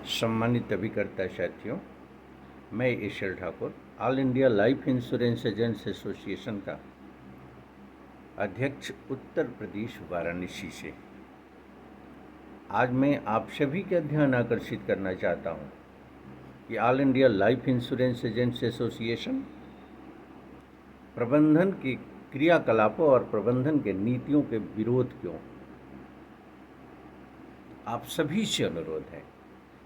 सम्मानित अभिकर्ता साथियों, मैं Ishwar Thakur all India life insurance agents association का अध्यक्ष उत्तर प्रदेश वाराणसी से आज मैं आप सभी का ध्यान आकर्षित करना चाहता हूं कि all India life insurance agents association प्रबंधन के क्रियाकलापों और प्रबंधन के नीतियों के विरोध क्यों। आप सभी से अनुरोध है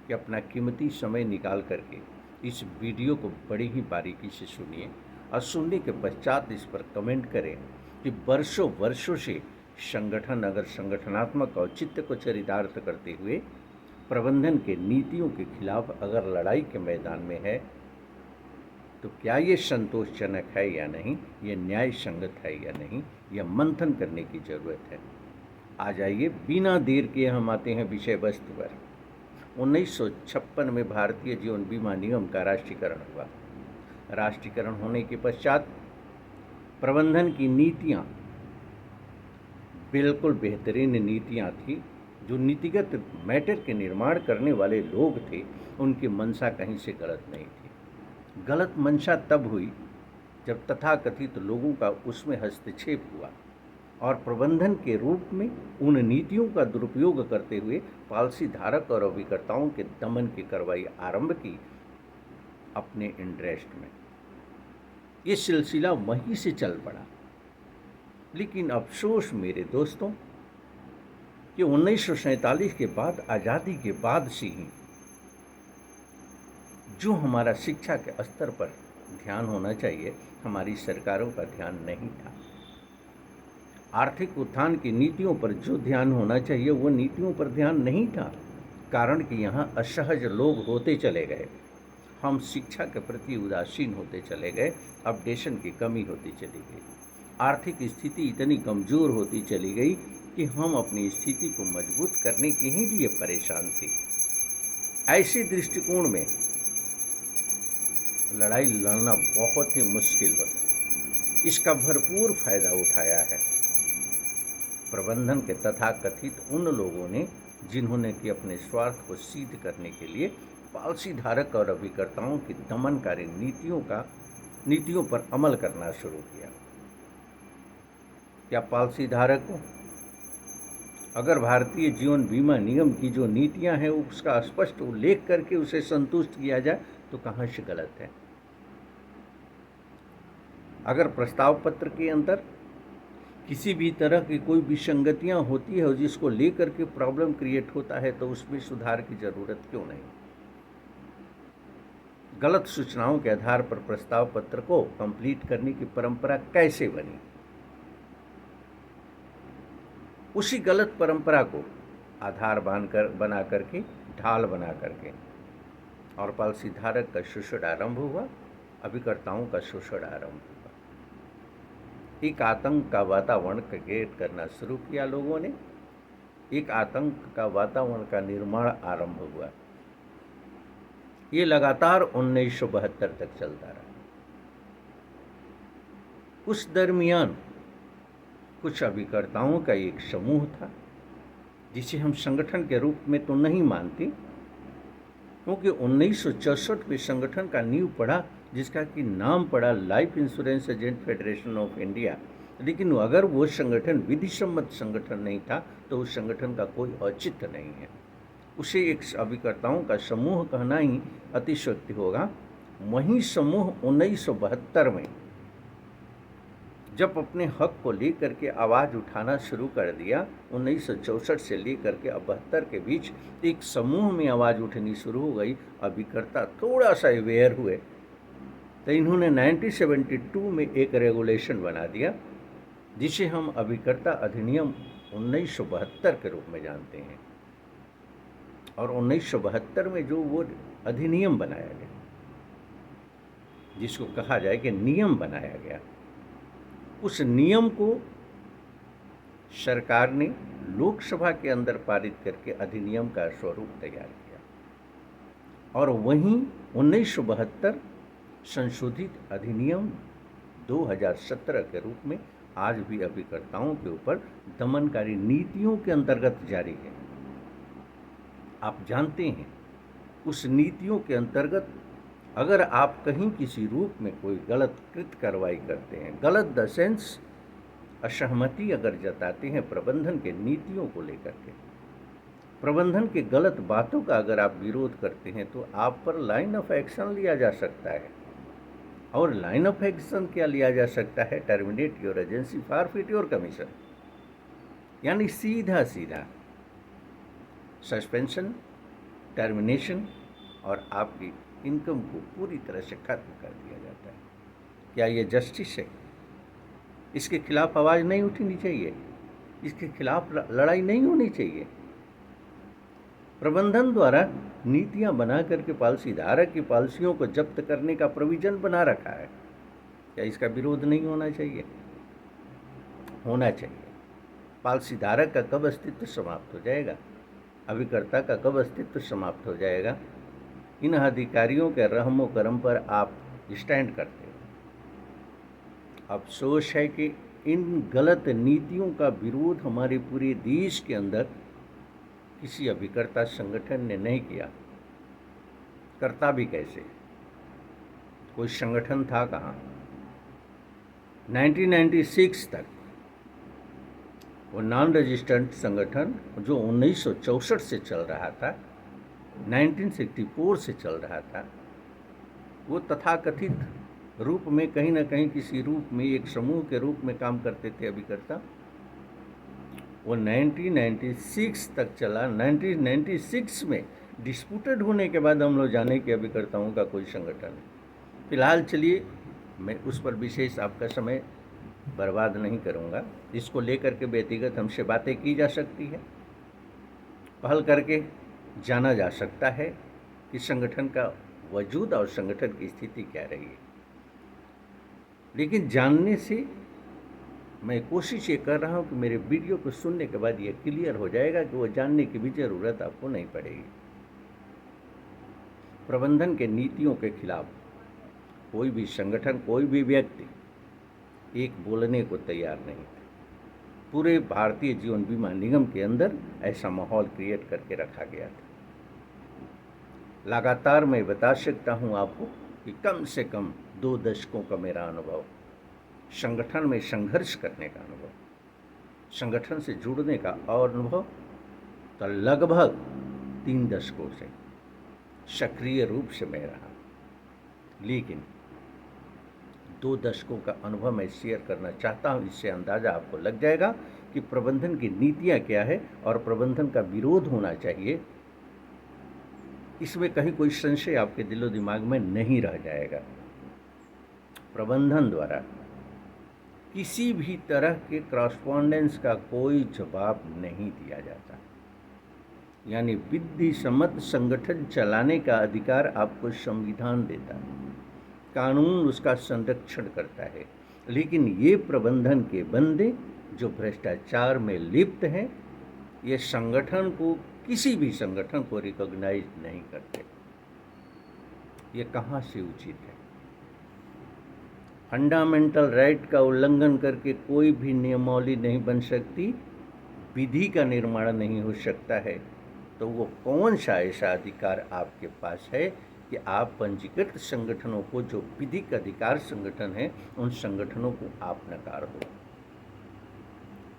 कि अपना कीमती समय निकाल करके इस वीडियो को बड़ी ही बारीकी से सुनिए और सुनने के पश्चात इस पर कमेंट करें कि वर्षों वर्षों से संगठन अगर संगठनात्मक औचित्य को चरितार्थ करते हुए प्रबंधन के नीतियों के खिलाफ अगर लड़ाई के मैदान में है तो क्या ये संतोषजनक है या नहीं, ये न्याय संगत है या नहीं, यह मंथन करने की जरूरत है। आ जाइए, बिना देर के हम आते हैं विषय वस्तु पर। 1956 में भारतीय जीवन बीमा निगम का राष्ट्रीयकरण हुआ। राष्ट्रीयकरण होने के पश्चात प्रबंधन की नीतियां बिल्कुल बेहतरीन नीतियां थी। जो नीतिगत मैटर के निर्माण करने वाले लोग थे उनकी मंशा कहीं से गलत नहीं थी। गलत मंशा तब हुई जब तथाकथित लोगों का उसमें हस्तक्षेप हुआ और प्रबंधन के रूप में उन नीतियों का दुरुपयोग करते हुए पॉलिसी धारक और अभिकर्ताओं के दमन की कार्रवाई आरंभ की अपने इंटरेस्ट में। ये सिलसिला वहीं से चल पड़ा। लेकिन अफसोस मेरे दोस्तों कि 1947 के बाद, आज़ादी के बाद से ही जो हमारा शिक्षा के स्तर पर ध्यान होना चाहिए, हमारी सरकारों का ध्यान नहीं था। आर्थिक उत्थान की नीतियों पर जो ध्यान होना चाहिए वो नीतियों पर ध्यान नहीं था। कारण कि यहाँ असहज लोग होते चले गए, हम शिक्षा के प्रति उदासीन होते चले गए, अपडेशन की कमी होती चली गई, आर्थिक स्थिति इतनी कमज़ोर होती चली गई कि हम अपनी स्थिति को मजबूत करने के ही लिए परेशान थे। ऐसे दृष्टिकोण में लड़ाई लड़ना बहुत ही मुश्किल होता। इसका भरपूर फायदा उठाया है प्रबंधन के तथाकथित उन लोगों ने जिन्होंने कि अपने स्वार्थ को सिद्ध करने के लिए पॉलिसी धारक और अभिकर्ताओं की दमनकारी नीतियों पर अमल करना शुरू किया। क्या पॉलिसी धारकों, अगर भारतीय जीवन बीमा निगम की जो नीतियां हैं उसका स्पष्ट उल्लेख करके उसे संतुष्ट किया जाए तो कहां से गलत है। अगर प्रस्ताव पत्र के अंदर किसी भी तरह की कोई विसंगतियां होती है और जिसको लेकर के प्रॉब्लम क्रिएट होता है तो उसमें सुधार की जरूरत क्यों नहीं। गलत सूचनाओं के आधार पर प्रस्ताव पत्र को कंप्लीट करने की परंपरा कैसे बनी। उसी गलत परंपरा को आधार बना करके, ढाल बना करके और पॉलिसी धारक का शोषण आरंभ हुआ, अभिकर्ताओं का शोषण आरंभ हुआ। एक आतंक का वातावरण क्रिएट करना शुरू किया लोगों ने, एक आतंक का वातावरण का निर्माण आरंभ हुआ। ये लगातार 1972 तक चलता रहा। उस दरमियान कुछ अभिकर्ताओं का एक समूह था जिसे हम संगठन के रूप में तो नहीं मानते, क्योंकि 1964 में संगठन का नींव पड़ा जिसका कि नाम पड़ा life insurance agent federation of India. लेकिन अगर वो संगठन विधि सम्मत संगठन नहीं था तो उस संगठन का कोई औचित्य नहीं है। उसे एक अभिकर्ताओं का समूह कहना ही अतिशयोक्ति होगा। वही समूह 1972 में जब अपने हक को लेकर के आवाज़ उठाना शुरू कर दिया, 1964 से लेकर के 72 के बीच एक समूह में आवाज़ उठनी शुरू हो गई। अभिकर्ता थोड़ा सा अवेयर हुए तो इन्होंने 1972 में एक रेगुलेशन बना दिया जिसे हम अभिकर्ता अधिनियम 1972 के रूप में जानते हैं। और 1972 में जो वो अधिनियम बनाया गया, जिसको कहा जाए कि नियम बनाया गया, उस नियम को सरकार ने लोकसभा के अंदर पारित करके अधिनियम का स्वरूप तैयार किया और वहीं 1972 संशोधित अधिनियम 2017 के रूप में आज भी अभिकर्ताओं के ऊपर दमनकारी नीतियों के अंतर्गत जारी है। आप जानते हैं उस नीतियों के अंतर्गत अगर आप कहीं किसी रूप में कोई गलत कृत कार्रवाई करते हैं, गलत द सेंस असहमति अगर जताते हैं प्रबंधन के नीतियों को लेकर के, प्रबंधन के गलत बातों का अगर आप विरोध करते हैं, तो आप पर लाइन ऑफ एक्शन लिया जा सकता है। और लाइन ऑफ एक्शन क्या लिया जा सकता है? Terminate your agency, forfeit your commission, यानी सीधा सीधा सस्पेंशन, टर्मिनेशन और आपकी इनकम को पूरी तरह से खत्म कर दिया जाता है। क्या ये जस्टिस है? इसके खिलाफ आवाज़ नहीं उठनी चाहिए, इसके खिलाफ लड़ाई नहीं होनी चाहिए। प्रबंधन द्वारा नीतियां बना करके पॉलिसी धारक की पॉलिसियों को जब्त करने का प्रोविजन बना रखा है। क्या इसका विरोध नहीं होना चाहिए? होना चाहिए। पॉलिसी धारक का कब अस्तित्व समाप्त हो जाएगा? अभिकर्ता का कब अस्तित्व समाप्त हो जाएगा? इन अधिकारियों के रहमो करम पर आप स्टैंड करते हो। अफसोस है कि इन गलत नीतियों का विरोध हमारे पूरे देश के अंदर किसी अभिकर्ता संगठन ने नहीं किया। करता भी कैसे? कोई संगठन था कहाँ? 1996 तक वो नॉन रजिस्टर्ड संगठन जो 1964 से चल रहा था, 1964 से चल रहा था, वो तथाकथित रूप में कहीं ना कहीं किसी रूप में एक समूह के रूप में काम करते थे अभिकर्ता। वो 1996 तक चला। 1996 में डिस्प्यूटेड होने के बाद हम लोग जाने कि अभिकर्ताओं का कोई संगठन है। फिलहाल चलिए मैं उस पर विशेष आपका समय बर्बाद नहीं करूंगा। इसको लेकर के व्यक्तिगत हमसे बातें की जा सकती है, पहल करके जाना जा सकता है कि संगठन का वजूद और संगठन की स्थिति क्या रही है। लेकिन जानने से मैं कोशिश ये कर रहा हूँ कि मेरे वीडियो को सुनने के बाद ये क्लियर हो जाएगा कि वो जानने की भी ज़रूरत आपको नहीं पड़ेगी। प्रबंधन के नीतियों के खिलाफ कोई भी संगठन, कोई भी व्यक्ति एक बोलने को तैयार नहीं थे। पूरे भारतीय जीवन बीमा निगम के अंदर ऐसा माहौल क्रिएट करके रखा गया था। लगातार मैं बता सकता हूँ आपको कि कम से कम 2 दशकों का मेरा अनुभव, संगठन में संघर्ष करने का अनुभव, संगठन से जुड़ने का और अनुभव, तो लगभग 3 दशकों से सक्रिय रूप से मैं रहा। लेकिन 2 दशकों का अनुभव मैं शेयर करना चाहता हूँ। इससे अंदाज़ा आपको लग जाएगा कि प्रबंधन की नीतियाँ क्या है और प्रबंधन का विरोध होना चाहिए। इसमें कहीं कोई संशय आपके दिलो दिमाग में नहीं रह जाएगा। प्रबंधन द्वारा किसी भी तरह के क्रॉसपॉन्डेंस का कोई जवाब नहीं दिया जाता, यानी विधि सम्मत संगठन चलाने का अधिकार आपको संविधान देता है, कानून उसका संरक्षण करता है। लेकिन ये प्रबंधन के बंदे जो भ्रष्टाचार में लिप्त हैं, ये संगठन को, किसी भी संगठन को रिकॉग्नाइज नहीं करते। ये कहाँ से उचित है? फंडामेंटल राइट का उल्लंघन करके कोई भी नियमावली नहीं बन सकती, विधि का निर्माण नहीं हो सकता है। तो वो कौन सा ऐसा अधिकार आपके पास है कि आप पंजीकृत संगठनों को, जो विधिक अधिकार संगठन हैं, उन संगठनों को आप नकार दो?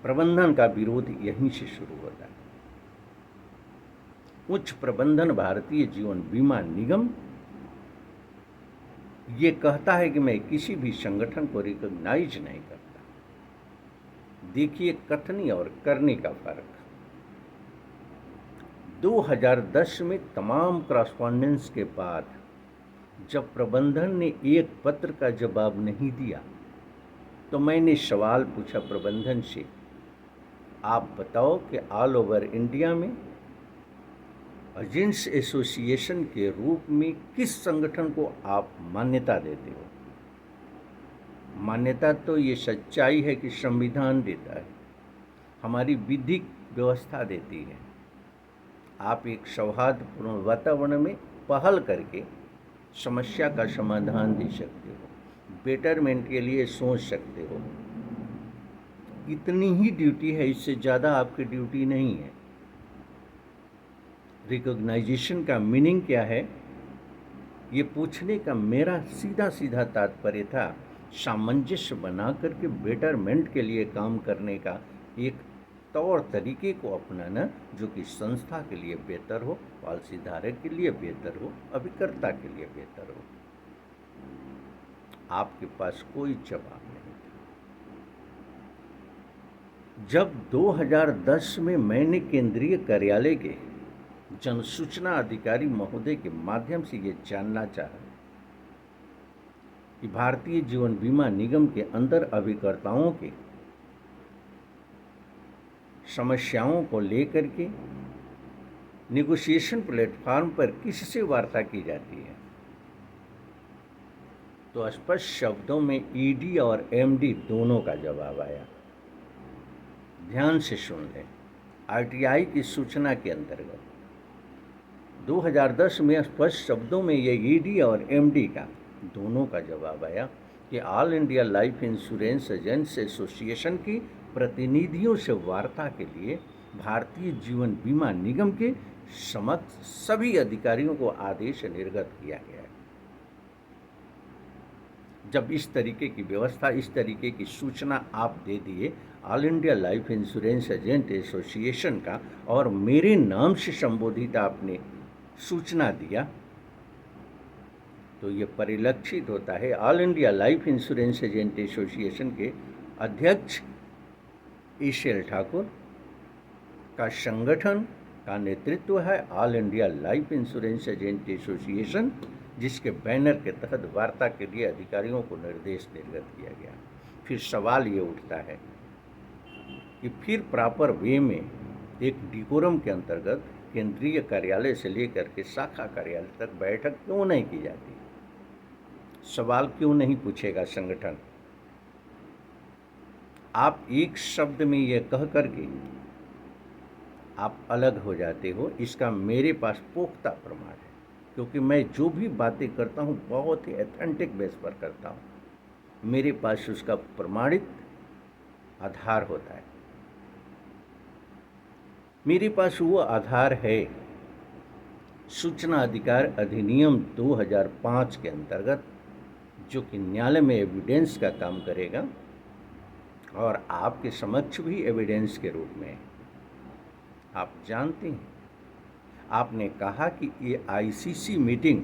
प्रबंधन का विरोध यहीं से शुरू होता है। उच्च प्रबंधन भारतीय जीवन बीमा निगम ये कहता है कि मैं किसी भी संगठन को रिकॉग्नाइज नहीं करता। देखिए कथनी और करने का फर्क। 2010 में तमाम क्रॉसपॉन्डेंस के बाद जब प्रबंधन ने एक पत्र का जवाब नहीं दिया, तो मैंने सवाल पूछा प्रबंधन से, आप बताओ कि ऑल ओवर इंडिया में एजेंट्स एसोसिएशन के रूप में किस संगठन को आप मान्यता देते हो? मान्यता तो ये सच्चाई है कि संविधान देता है, हमारी विधिक व्यवस्था देती है। आप एक सौहार्दपूर्ण वातावरण में पहल करके समस्या का समाधान दे सकते हो, बेटरमेंट के लिए सोच सकते हो। इतनी ही ड्यूटी है, इससे ज़्यादा आपकी ड्यूटी नहीं है। रिकॉग्नाइजेशन का मीनिंग क्या है, ये पूछने का मेरा सीधा सीधा तात्पर्य था सामंजस्य बना करके बेटरमेंट के लिए काम करने का एक तौर तरीके को अपनाना जो कि संस्था के लिए बेहतर हो, पॉलिसी धारक के लिए बेहतर हो, अभिकर्ता के लिए बेहतर हो। आपके पास कोई जवाब नहीं था। जब 2010 में मैंने केंद्रीय कार्यालय के जनसूचना अधिकारी महोदय के माध्यम से ये जानना चाहा कि भारतीय जीवन बीमा निगम के अंदर अभिकर्ताओं के समस्याओं को लेकर के नेगोशिएशन प्लेटफॉर्म पर किससे वार्ता की जाती है, तो स्पष्ट शब्दों में ईडी और एमडी दोनों का जवाब आया। ध्यान से सुन लें। आरटीआई की सूचना के अंतर्गत 2010 में स्पष्ट शब्दों में ये ईडी और एमडी का दोनों का जवाब आया कि all India life insurance agents association की प्रतिनिधियों से वार्ता के लिए भारतीय जीवन बीमा निगम के समक्ष सभी अधिकारियों को आदेश निर्गत किया गया है। जब इस तरीके की व्यवस्था, इस तरीके की सूचना आप दे दिए all India life insurance agent association का और मेरे नाम से संबोधित आपने सूचना दिया, तो ये परिलक्षित होता है all India life insurance agent association के अध्यक्ष ईशेल ठाकुर का संगठन का नेतृत्व है all India life insurance agent association, जिसके बैनर के तहत वार्ता के लिए अधिकारियों को निर्देश निर्गत किया गया। फिर सवाल ये उठता है कि फिर प्रॉपर वे में एक डिकोरम के अंतर्गत केंद्रीय कार्यालय से लेकर के शाखा कार्यालय तक बैठक क्यों नहीं की जाती? सवाल क्यों नहीं पूछेगा संगठन? आप एक शब्द में यह कह करके आप अलग हो जाते हो, इसका मेरे पास पुख्ता प्रमाण है, क्योंकि मैं जो भी बातें करता हूँ बहुत ही ऑथेंटिक बेस पर करता हूँ। मेरे पास उसका प्रमाणित आधार होता है। मेरे पास वो आधार है सूचना अधिकार अधिनियम 2005 के अंतर्गत, जो कि न्यायालय में एविडेंस का काम करेगा और आपके समक्ष भी एविडेंस के रूप में। आप जानते हैं, आपने कहा कि ये आईसीसी मीटिंग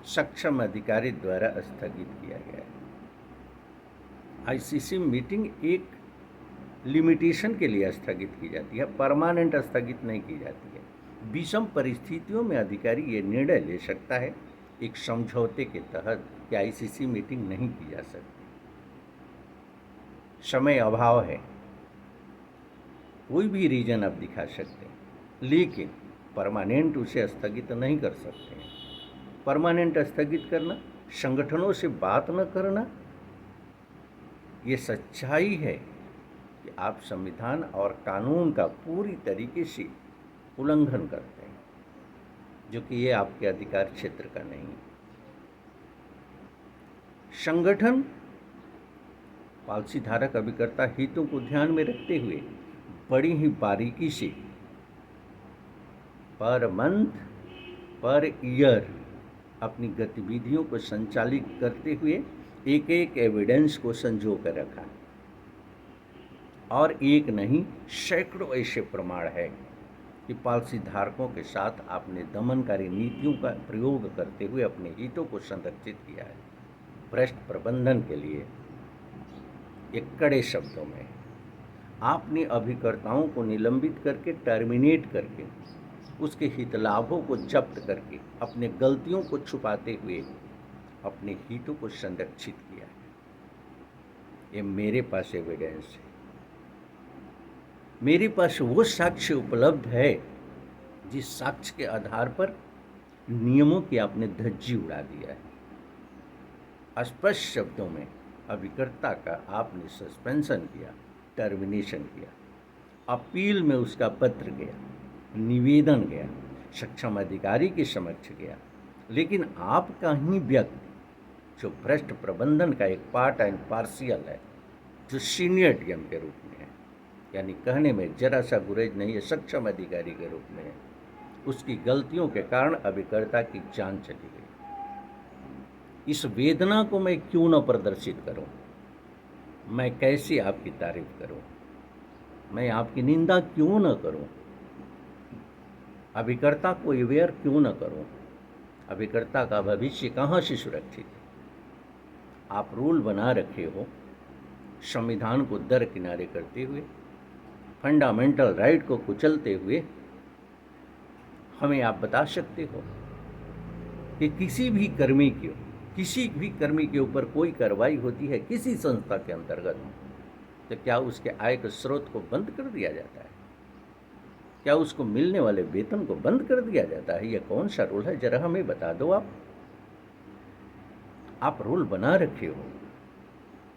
सक्षम अधिकारी द्वारा स्थगित किया गया है। आईसीसी मीटिंग एक लिमिटेशन के लिए स्थगित की जाती है, परमानेंट स्थगित नहीं की जाती है। विषम परिस्थितियों में अधिकारी ये निर्णय ले सकता है एक समझौते के तहत कि आईसीसी मीटिंग नहीं की जा सकती, समय अभाव है, कोई भी रीजन आप दिखा सकते हैं, लेकिन परमानेंट उसे स्थगित नहीं कर सकते हैं। परमानेंट स्थगित करना, संगठनों से बात न करना, ये सच्चाई है कि आप संविधान और कानून का पूरी तरीके से उल्लंघन करते हैं, जो कि ये आपके अधिकार क्षेत्र का नहीं है। संगठन पॉलिसी धारक अभिकर्ता हितों को ध्यान में रखते हुए बड़ी ही बारीकी से पर मंथ, पर ईयर अपनी गतिविधियों को संचालित करते हुए एक एक एविडेंस को संजो कर रखा, और एक नहीं सैकड़ों ऐसे प्रमाण है कि पॉलिसी धारकों के साथ आपने दमनकारी नीतियों का प्रयोग करते हुए अपने हितों को संरक्षित किया है। भ्रष्ट प्रबंधन के लिए एक कड़े शब्दों में आपने अभिकर्ताओं को निलंबित करके, टर्मिनेट करके, उसके हितलाभों को जब्त करके, अपने गलतियों को छुपाते हुए अपने हितों को संरक्षित किया है। ये मेरे पास एविडेंस है, मेरे पास वो साक्ष्य उपलब्ध है जिस साक्ष्य के आधार पर नियमों की आपने धज्जी उड़ा दिया है। स्पष्ट शब्दों में अभिकर्ता का आपने सस्पेंशन किया, टर्मिनेशन किया, अपील में उसका पत्र गया, निवेदन गया, सक्षम अधिकारी के समक्ष गया, लेकिन आपका ही व्यक्ति जो भ्रष्ट प्रबंधन का एक पार्ट एंड पार्शियल है, जो सीनियर डीएम के रूप में है, यानी कहने में जरा सा गुरेज नहीं है, सक्षम अधिकारी के रूप में है। उसकी गलतियों के कारण अभिकर्ता की जान चली गई। इस वेदना को मैं क्यों न प्रदर्शित करूं? मैं कैसे आपकी तारीफ करूं? मैं आपकी निंदा क्यों न करूं? अभिकर्ता को अवेयर क्यों न करूं? अभिकर्ता का भविष्य कहाँ से सुरक्षित है? आप रूल बना रखे हो, संविधान को दरकिनारे करते हुए, फंडामेंटल राइट को कुचलते हुए। हमें आप बता सकते हो कि किसी भी कर्मी के ऊपर कोई कार्रवाई होती है किसी संस्था के अंतर्गत, तो क्या उसके आय के स्रोत को बंद कर दिया जाता है? क्या उसको मिलने वाले वेतन को बंद कर दिया जाता है? यह कौन सा रूल है? जरा हमें बता दो। आप रूल बना रखे हो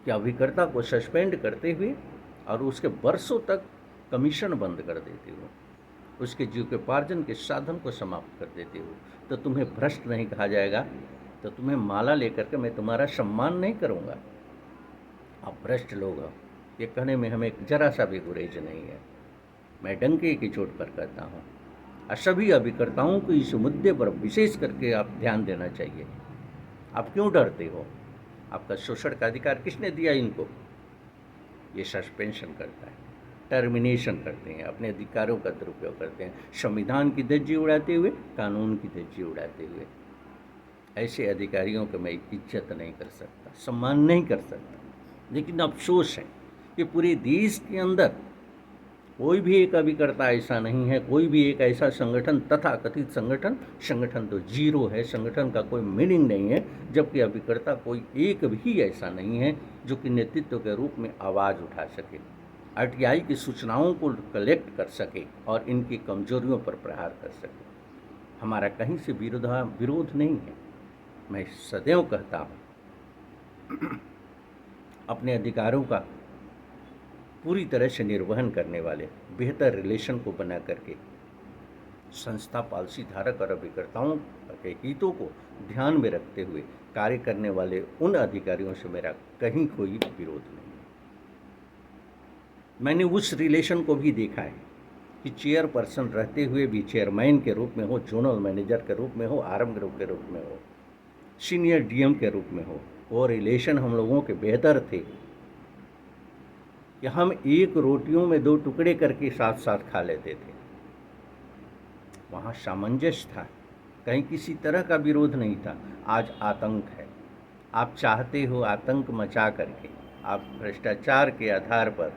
कि अभिकर्ता को सस्पेंड करते हुए और उसके वर्षों तक कमीशन बंद कर देते हो, उसके जीविकोपार्जन के साधन को समाप्त कर देते हो, तो तुम्हें भ्रष्ट नहीं कहा जाएगा? तो तुम्हें माला लेकर के मैं तुम्हारा सम्मान नहीं करूँगा। आप भ्रष्ट लोग हो, ये कहने में हमें जरा सा भी गुरेज नहीं है। मैं डंके की चोट पर कहता हूँ, और सभी अभिकर्ताओं को इस मुद्दे पर विशेष करके आप ध्यान देना चाहिए। आप क्यों डरते हो? आपका शोषण का अधिकार किसने दिया इनको? ये सस्पेंशन करता है, टर्मिनेशन करते हैं, अपने अधिकारों का दुरुपयोग करते हैं, संविधान की धज्जी उड़ाते हुए, कानून की धज्जी उड़ाते हुए। ऐसे अधिकारियों को मैं इज्जत नहीं कर सकता, सम्मान नहीं कर सकता। लेकिन अफसोस है कि पूरे देश के अंदर कोई भी एक अभिकर्ता ऐसा नहीं है, कोई भी एक ऐसा संगठन, तथा कथित संगठन तो जीरो है, संगठन का कोई मीनिंग नहीं है, जबकि अभिकर्ता कोई एक भी ऐसा नहीं है जो कि नेतृत्व के रूप में आवाज़ उठा सके, आरटीआई की सूचनाओं को कलेक्ट कर सके और इनकी कमजोरियों पर प्रहार कर सके। हमारा कहीं से विरोध नहीं है। मैं सदैव कहता हूँ, अपने अधिकारों का पूरी तरह से निर्वहन करने वाले, बेहतर रिलेशन को बना करके संस्था, पॉलिसी धारक और अभिकर्ताओं के हितों को ध्यान में रखते हुए कार्य करने वाले उन अधिकारियों से मेरा कहीं कोई विरोध नहीं है। मैंने उस रिलेशन को भी देखा है कि चेयरपर्सन रहते हुए भी चेयरमैन के रूप में हो, जोनल मैनेजर के रूप में हो, आरएम ग्रुप के रूप में हो, सीनियर डीएम के रूप में हो, वो रिलेशन हम लोगों के बेहतर थे कि हम एक रोटियों में दो टुकड़े करके साथ साथ खा लेते थे। वहाँ सामंजस्य था, कहीं किसी तरह का विरोध नहीं था। आज आतंक है। आप चाहते हो आतंक मचा करके आप भ्रष्टाचार के आधार पर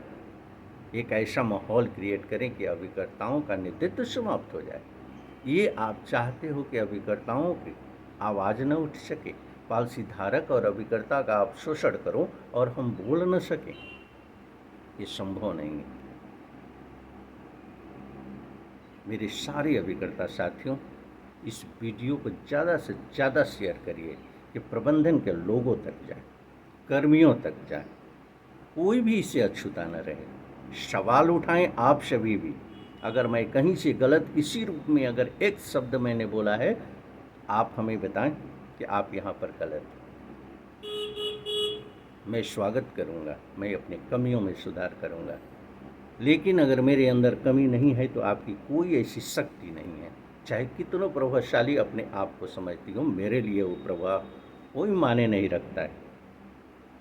एक ऐसा माहौल क्रिएट करें कि अभिकर्ताओं का नेतृत्व समाप्त हो जाए। ये आप चाहते हो कि अभिकर्ताओं की आवाज़ न उठ सके, पॉलिसी धारक और अभिकर्ता का आप शोषण करो और हम बोल न सकें। ये संभव नहीं है। मेरे सारे अभिकर्ता साथियों, इस वीडियो को ज़्यादा से ज़्यादा शेयर करिए कि प्रबंधन के लोगों तक जाए, कर्मियों तक जाए, कोई भी इसे अछूता न रहे। सवाल उठाएं आप सभी भी। अगर मैं कहीं से गलत किसी रूप में अगर एक शब्द मैंने बोला है, आप हमें बताएं कि आप यहाँ पर गलत हैं। मैं स्वागत करूँगा, मैं अपने कमियों में सुधार करूँगा। लेकिन अगर मेरे अंदर कमी नहीं है तो आपकी कोई ऐसी शक्ति नहीं है, चाहे कितना प्रभावशाली अपने आप को समझती हो, मेरे लिए वो प्रभाव कोई माने नहीं रखता है।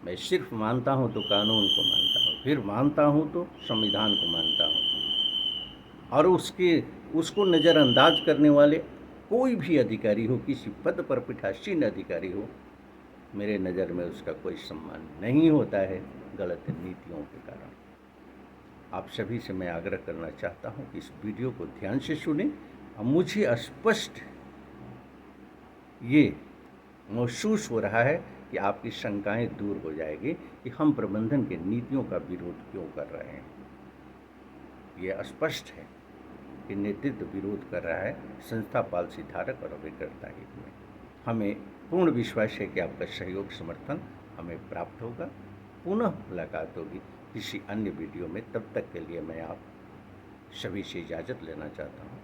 मैं सिर्फ मानता हूँ तो कानून को मानता हूँ, फिर मानता हूँ तो संविधान को मानता हूँ, और उसको नज़रअंदाज करने वाले कोई भी अधिकारी हो, किसी पद पर पीठासीन अधिकारी हो, मेरे नज़र में उसका कोई सम्मान नहीं होता है, गलत नीतियों के कारण। आप सभी से मैं आग्रह करना चाहता हूं कि इस वीडियो को ध्यान से सुनें। और मुझे स्पष्ट ये महसूस हो रहा है कि आपकी शंकाएं दूर हो जाएगी कि हम प्रबंधन के नीतियों का विरोध क्यों कर रहे हैं। ये स्पष्ट है कि नेतृत्व विरोध कर रहा है संस्था, पॉलिसी धारक और अभिकर्ता हित में। हमें पूर्ण विश्वास है कि आपका सहयोग, समर्थन हमें प्राप्त होगा। पुनः मुलाकात होगी किसी अन्य वीडियो में। तब तक के लिए मैं आप सभी से इजाज़त लेना चाहता हूँ।